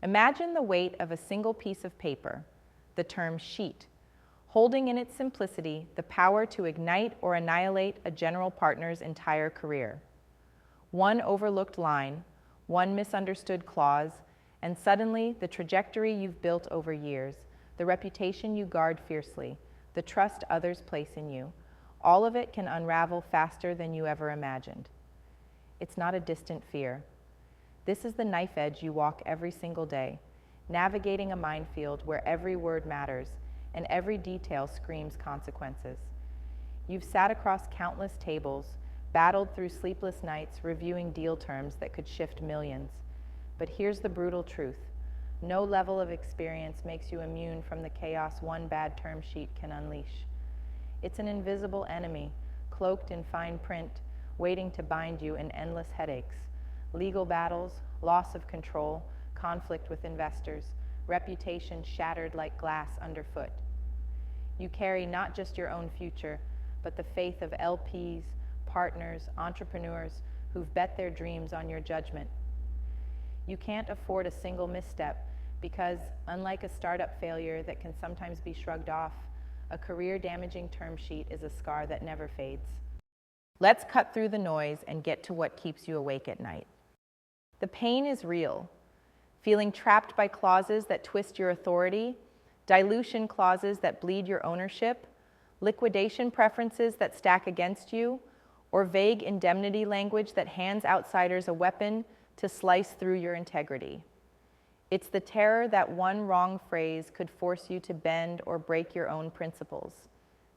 Imagine the weight of a single piece of paper, the term sheet, holding in its simplicity the power to ignite or annihilate a general partner's entire career. One overlooked line, one misunderstood clause, and suddenly the trajectory you've built over years, the reputation you guard fiercely, the trust others place in you, all of it can unravel faster than you ever imagined. It's not a distant fear. This is the knife edge you walk every single day, navigating a minefield where every word matters and every detail screams consequences. You've sat across countless tables, battled through sleepless nights reviewing deal terms that could shift millions. But here's the brutal truth. No level of experience makes you immune from the chaos one bad term sheet can unleash. It's an invisible enemy, cloaked in fine print, waiting to bind you in endless headaches. Legal battles, loss of control, conflict with investors, reputation shattered like glass underfoot. You carry not just your own future, but the faith of LPs, partners, entrepreneurs who've bet their dreams on your judgment. You can't afford a single misstep because, unlike a startup failure that can sometimes be shrugged off, a career-damaging term sheet is a scar that never fades. Let's cut through the noise and get to what keeps you awake at night. The pain is real. Feeling trapped by clauses that twist your authority, dilution clauses that bleed your ownership, liquidation preferences that stack against you, or vague indemnity language that hands outsiders a weapon to slice through your integrity. It's the terror that one wrong phrase could force you to bend or break your own principles,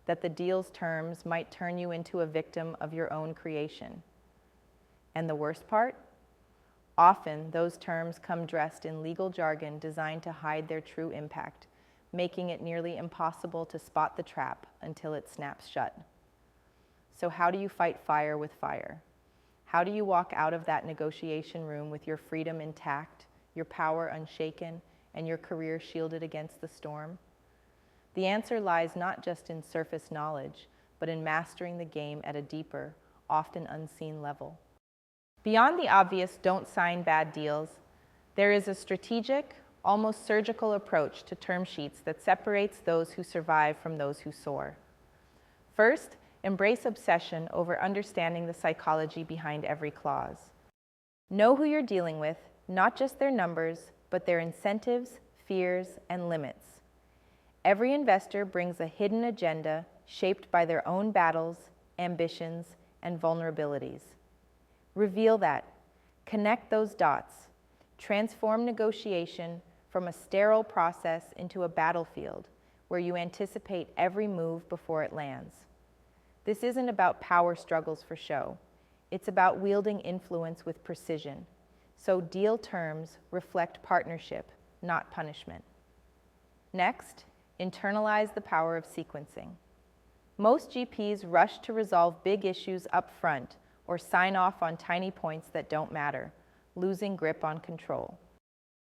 that the deal's terms might turn you into a victim of your own creation. And the worst part? Often, those terms come dressed in legal jargon designed to hide their true impact, making it nearly impossible to spot the trap until it snaps shut. So how do you fight fire with fire? How do you walk out of that negotiation room with your freedom intact, your power unshaken, and your career shielded against the storm? The answer lies not just in surface knowledge, but in mastering the game at a deeper, often unseen level. Beyond the obvious don't sign bad deals, there is a strategic, almost surgical approach to term sheets that separates those who survive from those who soar. First, embrace obsession over understanding the psychology behind every clause. Know who you're dealing with, not just their numbers, but their incentives, fears, and limits. Every investor brings a hidden agenda shaped by their own battles, ambitions, and vulnerabilities. Reveal that. Connect those dots. Transform negotiation from a sterile process into a battlefield where you anticipate every move before it lands. This isn't about power struggles for show. It's about wielding influence with precision. So deal terms reflect partnership, not punishment. Next, internalize the power of sequencing. Most GPs rush to resolve big issues up front or sign off on tiny points that don't matter, losing grip on control.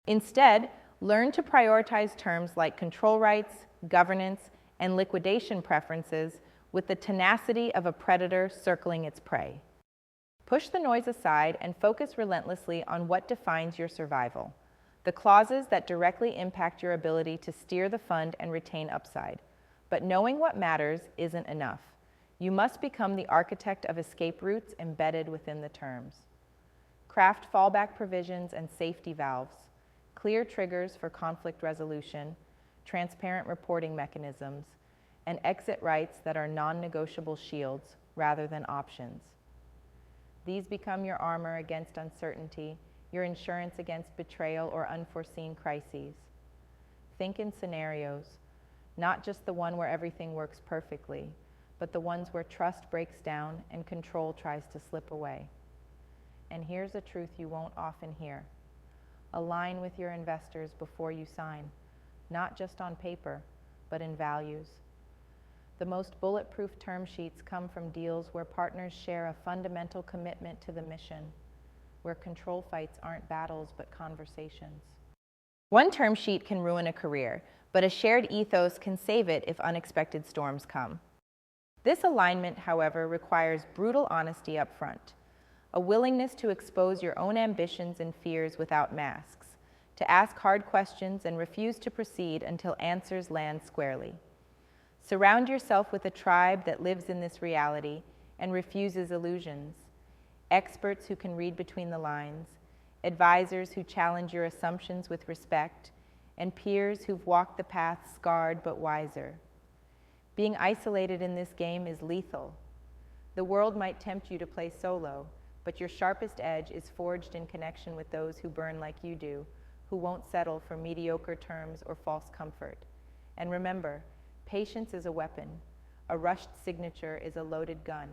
Instead, learn to prioritize terms like control rights, governance, and liquidation preferences with the tenacity of a predator circling its prey. Push the noise aside and focus relentlessly on what defines your survival, the clauses that directly impact your ability to steer the fund and retain upside. But knowing what matters isn't enough. You must become the architect of escape routes embedded within the terms. Craft fallback provisions and safety valves, clear triggers for conflict resolution, transparent reporting mechanisms, and exit rights that are non-negotiable shields rather than options. These become your armor against uncertainty, your insurance against betrayal or unforeseen crises. Think in scenarios, not just the one where everything works perfectly, but the ones where trust breaks down and control tries to slip away. And here's a truth you won't often hear. Align with your investors before you sign, not just on paper, but in values. The most bulletproof term sheets come from deals where partners share a fundamental commitment to the mission, where control fights aren't battles but conversations. One term sheet can ruin a career, but a shared ethos can save it if unexpected storms come. This alignment, however, requires brutal honesty up front, a willingness to expose your own ambitions and fears without masks, to ask hard questions and refuse to proceed until answers land squarely. Surround yourself with a tribe that lives in this reality and refuses illusions, experts who can read between the lines, advisors who challenge your assumptions with respect, and peers who've walked the path scarred but wiser. Being isolated in this game is lethal. The world might tempt you to play solo, but your sharpest edge is forged in connection with those who burn like you do, who won't settle for mediocre terms or false comfort. And remember, patience is a weapon. A rushed signature is a loaded gun.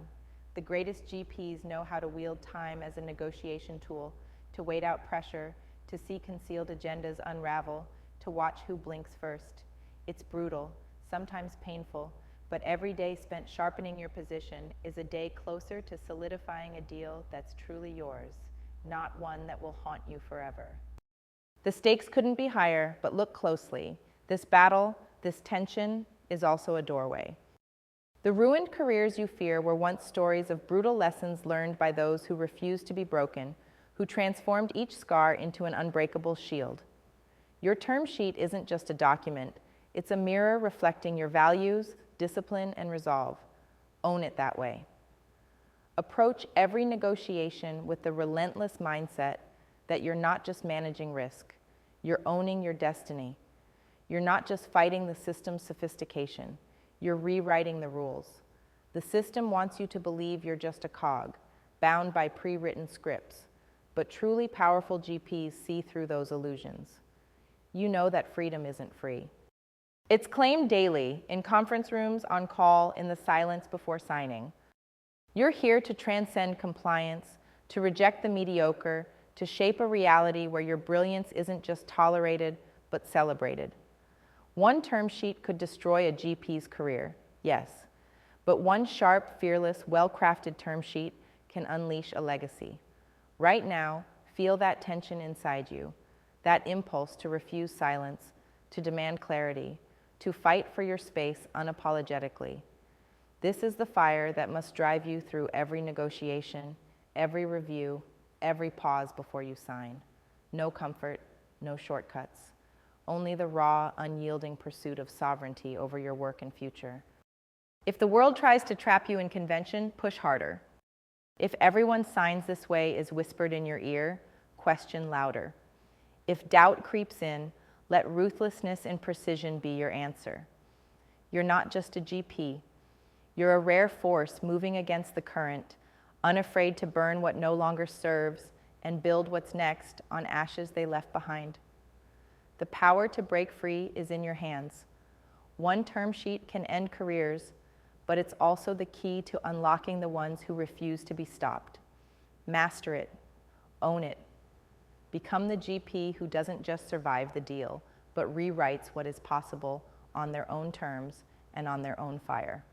The greatest GPs know how to wield time as a negotiation tool, to wait out pressure, to see concealed agendas unravel, to watch who blinks first. It's brutal, sometimes painful, but every day spent sharpening your position is a day closer to solidifying a deal that's truly yours, not one that will haunt you forever. The stakes couldn't be higher, but look closely. This battle, this tension, is also a doorway. The ruined careers you fear were once stories of brutal lessons learned by those who refused to be broken, who transformed each scar into an unbreakable shield. Your term sheet isn't just a document, it's a mirror reflecting your values, discipline, and resolve. Own it that way. Approach every negotiation with the relentless mindset that you're not just managing risk, you're owning your destiny. You're not just fighting the system's sophistication, you're rewriting the rules. The system wants you to believe you're just a cog, bound by pre-written scripts, but truly powerful GPs see through those illusions. You know that freedom isn't free. It's claimed daily, in conference rooms, on call, in the silence before signing. You're here to transcend compliance, to reject the mediocre, to shape a reality where your brilliance isn't just tolerated, but celebrated. One term sheet could destroy a GP's career, yes, but one sharp, fearless, well-crafted term sheet can unleash a legacy. Right now, feel that tension inside you, that impulse to refuse silence, to demand clarity, to fight for your space unapologetically. This is the fire that must drive you through every negotiation, every review, every pause before you sign. No comfort, no shortcuts. Only the raw, unyielding pursuit of sovereignty over your work and future. If the world tries to trap you in convention, push harder. If everyone signs this way is whispered in your ear, question louder. If doubt creeps in, let ruthlessness and precision be your answer. You're not just a GP. You're a rare force moving against the current, unafraid to burn what no longer serves and build what's next on ashes they left behind. The power to break free is in your hands. One term sheet can end careers, but it's also the key to unlocking the ones who refuse to be stopped. Master it. Own it. Become the GP who doesn't just survive the deal, but rewrites what is possible on their own terms and on their own fire.